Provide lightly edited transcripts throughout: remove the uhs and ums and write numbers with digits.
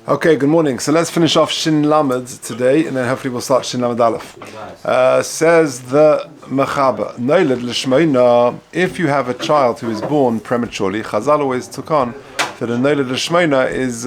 Okay, good morning. So let's finish off Shin Lamed today, and then hopefully we'll start Shin Lamed Aleph. Says the Mechaba, Noiled L'Shmeina, if you have a child who is born prematurely, Chazal always took on that a Noiled L'Shmeina is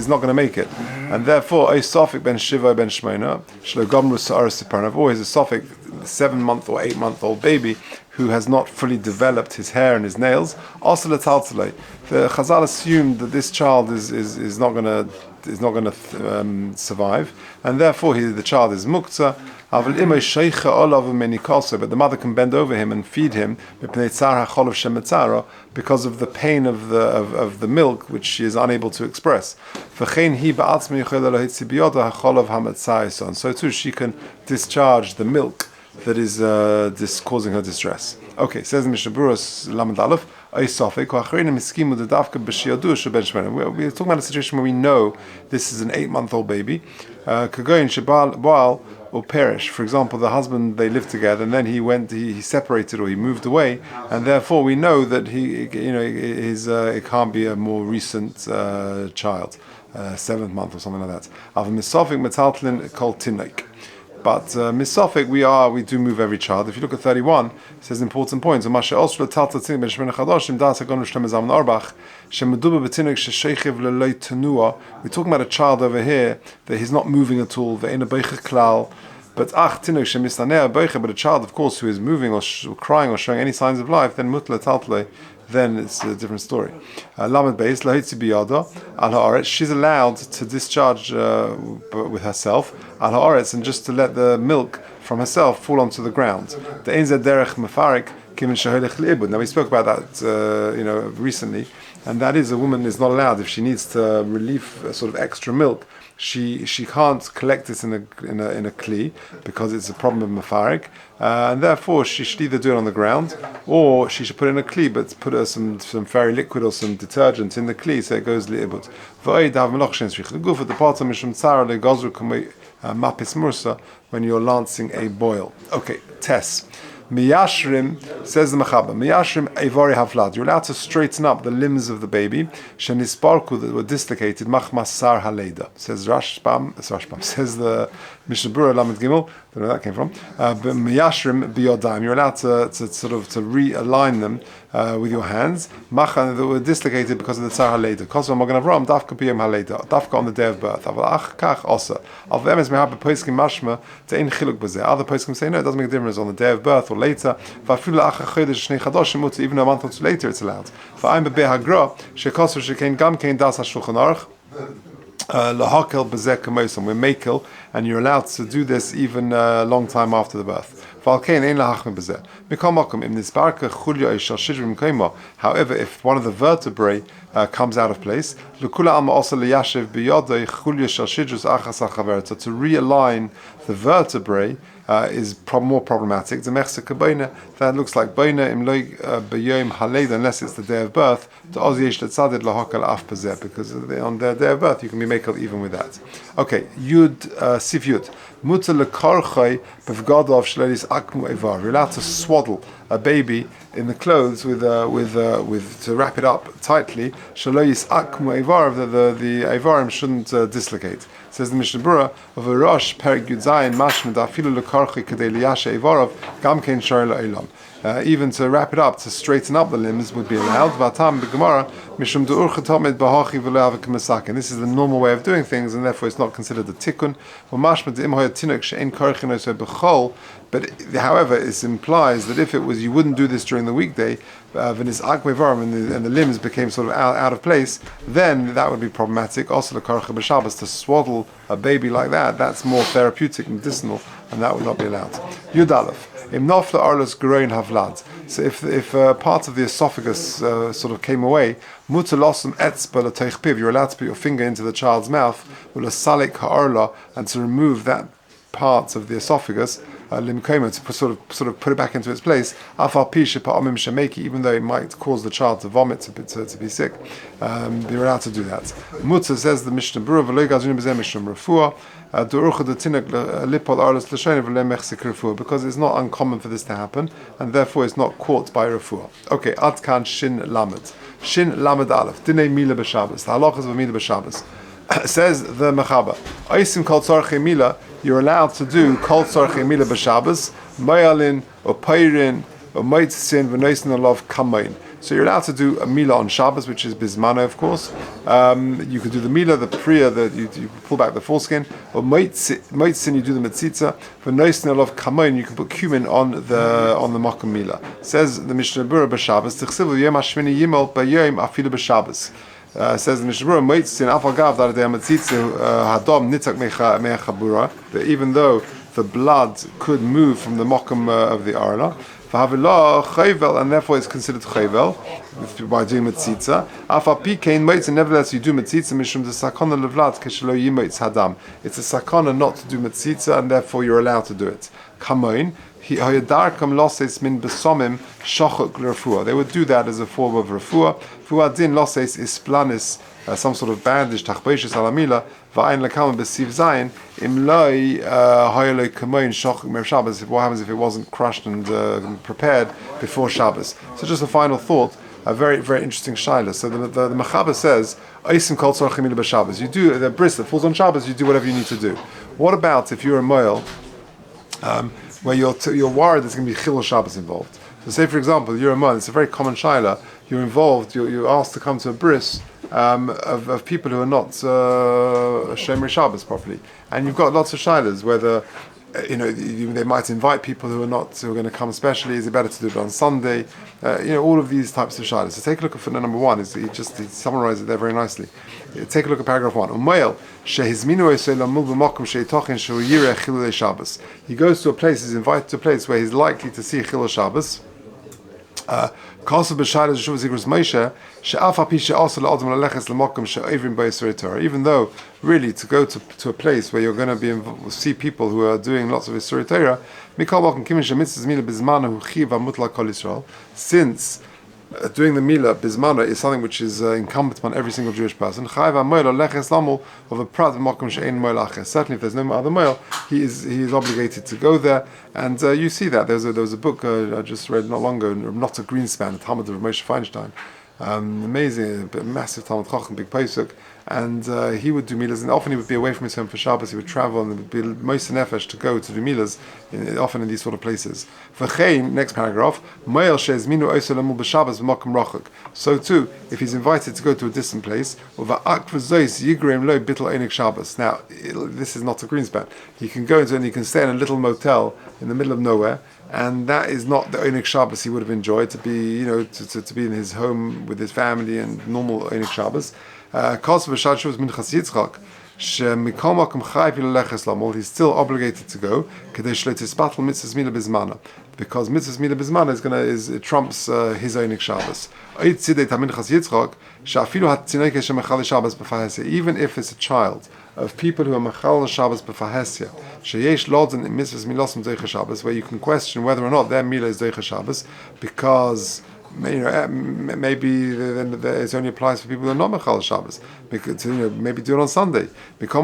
not going to make it. And therefore, a Sofik ben Shiva ben Shmeina, Shlo Gomru Sa'ar Siparnav, always a Sofik, 7-month or 8-month-old baby, who has not fully developed his hair and his nails, also the Chazal assumed that this child is not going to survive, and therefore the child is muktzah. But the mother can bend over him and feed him because of the pain of the milk which she is unable to express. So too she can discharge the milk that is causing her distress. Okay, says the Mishnah Berurah Lamed Aleph, we're talking about a situation where we know this is an 8-month-old baby. Or perish. For example, the husband, they lived together, and then he separated or he moved away, and therefore we know that it can't be a more recent child, 7th month or something like that. But misofik, we do move every child. If you look at 31, it says important points. We're talking about a child over here that he's not moving at all. But a child, of course, who is moving or crying or showing any signs of life, then then it's a different story. Lamed Beis, she's allowed to discharge with herself, and just to let the milk from herself fall onto the ground. Now we spoke about that recently, and that is, a woman is not allowed, if she needs to relieve sort of extra milk, she can't collect it in a kli because it's a problem of mafarik, and therefore she should either do it on the ground or she should put it in a kli, but put some fairy liquid or some detergent in the kli so it goes li'ibut. When you're lancing a boil. Okay, Tess. Miyashrim, says the Mechaba, Miyashrim Eivari Havlad. You're allowed to straighten up the limbs of the baby, Shenisparku, that were dislocated, Machmas Sar Haleda. Says Rashbam, says the Mishnah Berurah Lamed Gimel, don't know where that came from. But Miyashrim Biyodam, you're allowed to sort of to realign them with your hands, Machan, that were dislocated because of the Tsar Haleda. Kosva Magan Avram, Dafka Piyam Haleda, Dafka on the day of birth. Avalach Kach Osa. Of them is Mehabe Poiskim Mashma, Te'in Chiluk Bazeh. Other Poiskim say, no, it doesn't make a difference on the day of birth or later. Even a month or two later, it's allowed. When we're makel, and you're allowed to do this even a long time after the birth. However, if one of the vertebrae comes out of place, to realign the vertebrae is more problematic. That looks like boina unless it's the day of birth. Because on the day of birth you can be makel even with that. Okay, Yud Sif Yud. You're allowed to swaddle a baby in the clothes with to wrap it up tightly. The Eivarim shouldn't dislocate. Says the Mishnah Berurah of a Rosh Perik Yudzayin Mashmed Afilu Lekarchi Kadei Liyashe Eivarov Gam Kein Shor La'olam. Even to wrap it up, to straighten up the limbs would be allowed. Vatam b'Gemara Mishum De'urcha Tomid B'Hachi V'Le'avik K'Masakin. This is the normal way of doing things, and therefore it's not considered a tikkun. Mashmed De'im Hoya Tinuk She'en Karchin Oso B'Chol. But however, it implies that if it was, you wouldn't do this during the weekday, and the limbs became sort of out of place, then that would be problematic. Also, the karcha b'Shabbos, to swaddle a baby like that, that's more therapeutic, medicinal, and that would not be allowed. Yud Aleph. Im nofla arlos groin havlad. So if part of the esophagus sort of came away, mutar losum etzba l'teich piv. You're allowed to put your finger into the child's mouth, u'lasalik ha'arla, and to remove that part of the esophagus. To sort of put it back into its place, even though it might cause the child to vomit, to be sick, you're allowed to do that. Mutzah, says the Mishnah Berurah, because it's not uncommon for this to happen, and therefore it's not caught by refuah. Okay, Adkan Shin Lamed. Shin Lamed Aleph. Dinei Mila B'Shabbos. The halachas of Mila B'Shabbos. Says the Mechaba, Oisim kol tzorchei mila, you're allowed to do kol tzorchei mila b'Shabbos, mayalin, or peirin, or meitzin, v'noisin alav kamain. So you're allowed to do a milah on Shabbos, which is bismana, of course. You could do the milah, the priya, that you pull back the foreskin, or meitzin, you do the metzitza. V'noisin alav kamain, you can put cumin on the makom milah. Says the Mishnah Berurah b'Shabbos, tichsivu yom hashmini yimel b'yom afilu b'Shabbos. Says the Mishnah Berurah, meitzin afagav that the metzitza hadom nitzak me'chabura, that even though the blood could move from the makom of the arla, and therefore it's considered chayvel by doing metzitza. Nevertheless, you do metzitza mishum the sakana levlat keshelo yimitz hadam. It's a sakana not to do metzitza, and therefore you're allowed to do it. Kamoin hayadarkam loses min besomim shachok refuah. They would do that as a form of refuah. Fuadin loses is planis, some sort of bandage tachbeishes alamila. Va'ayin lekam b'siv zayin imloi hayoloi kamoin shachok mer Shabbos. What happens if it wasn't crushed and prepared before Shabbos? So just a final thought, a very, very interesting shaila. So the Mechaba says, Oisim kol tzorchei mila b'Shabbos. You do the bris that falls on Shabbos. You do whatever you need to do. What about if you're a male, where you're worried there's going to be chilul Shabbos involved? So say, for example, you're a male. It's a very common shaila. You're involved. You're asked to come to a bris of people who are not Shomer Shabbos properly, and you've got lots of shilas whether they might invite people who are going to come specially. Is it better to do it on Sunday? All of these types of shilas. So take a look at footnote number 1. He summarized it there very nicely. Take a look at paragraph 1. He goes to a place. He's invited to a place where he's likely to see Chilul Shabbos. Even though really to go to a place where you're going to see people who are doing lots of Isur Torah, since doing the milah bismana is something which is incumbent upon every single Jewish person. Certainly, if there's no other male, he is obligated to go there. And you see that there was a book I just read not long ago, Not a Greenspan, the Talmud of Moshe Feinstein. Amazing, massive Talmud Chacham, big Pesach, and he would do milas, and often he would be away from his home for Shabbos. He would travel, and it would be most nefesh to go to do milas, often in these sort of places. V'chein, next paragraph, so too, if he's invited to go to a distant place, now this is not a Greenspan. He can go into and he can stay in a little motel in the middle of nowhere. And that is not the Onik Shabbos he would have enjoyed, to be, to be in his home with his family and normal Onik Shabbos. He's still obligated to go because mitzvahs milah bismana it trumps his Onik Shabbos. Even if it's a child of people who are machal Shabbos b'fahesya, sheyesh loden in mitzvahs milosim doicha Shabbos, where you can question whether or not their milah is doicha Shabbos, because maybe it only applies for people who are not machal Shabbos. Because maybe do it on Sunday. Since the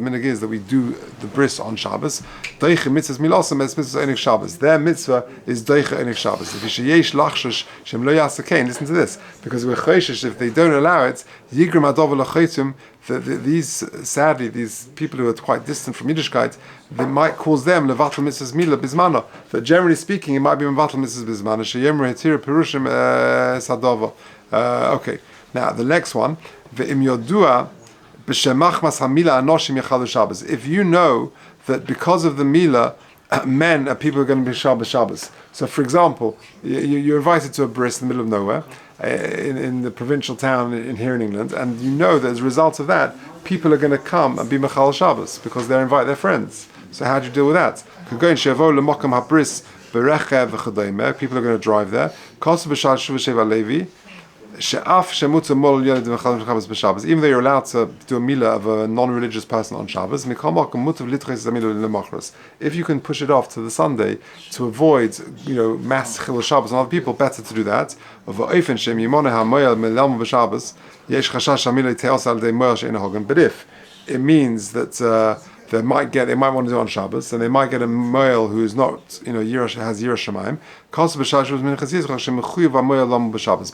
minhag is that we do the bris on Shabbos, doicha mitzvahs milosim es mitzvahs onik Shabbos. Their mitzvah is doicha onik Shabbos. If sheyesh lachshush shem lo yasakein, listen to this, because we're choishish if they don't allow it, yigrim adov lachotim. Sadly, these people who are quite distant from Yiddishkeit, they might cause them levatel mitzvahs milah bismana. But generally speaking, it might be levatel mitzvahs bismana. Sheyemre hetira perushim sadova. Okay. Now the next one, ve'im yodua b'shemachmas hamila anoshim yachalu Shabbos. If you know that because of the milah, people are going to be Shabbos. So, for example, you're invited to a bris in the middle of nowhere, in the provincial town here in England, and you know that as a result of that, people are going to come and be Mechal Shabbos because they invite their friends. So how do you deal with that? People are going to drive there. Even though you're allowed to do a milah of a non-religious person on Shabbos, if you can push it off to the Sunday to avoid, mass chilul Shabbos on other people, better to do that. But if it means that they might want to do it on Shabbos, and they might get a male who is not, has Yira Shemaim.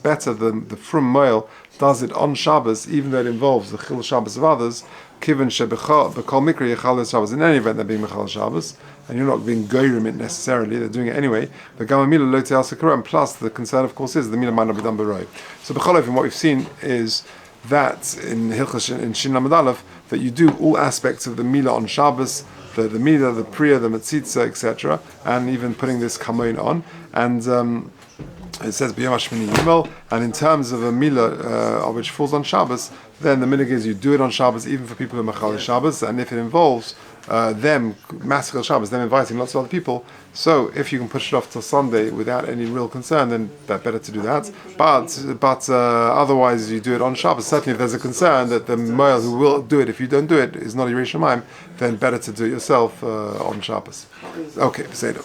Better the from male does it on Shabbos, even though it involves the Chil Shabbos of others. Kiven shebechol mikra yechal Shabbos. In any event, they're being mechal Shabbos, and you're not being goyrim it necessarily. They're doing it anyway. The gamamila lo te'asakura, and plus the concern, of course, is the mila might not be done b'roi. So b'chol what we've seen is that in Hilchos in Shin Lamed Aleph that you do all aspects of the Mila on Shabbos, the Mila, the Priya, the Matzitza, etc., and even putting this Kamoin on. And it says B'yom HaShmini Yimel, and in terms of a Mila which falls on Shabbos, then the minhag is you do it on Shabbos even for people who are Mechal Shabbos, and if it involves them Maskil Shabbos, them inviting lots of other people. So if you can push it off till Sunday without any real concern, then that's better to do that. But otherwise, you do it on Shabbos. Certainly, if there's a concern that the male who will do it, if you don't do it, is not a Yerei Shemaim, then better to do it yourself on Shabbos. Okay, say it.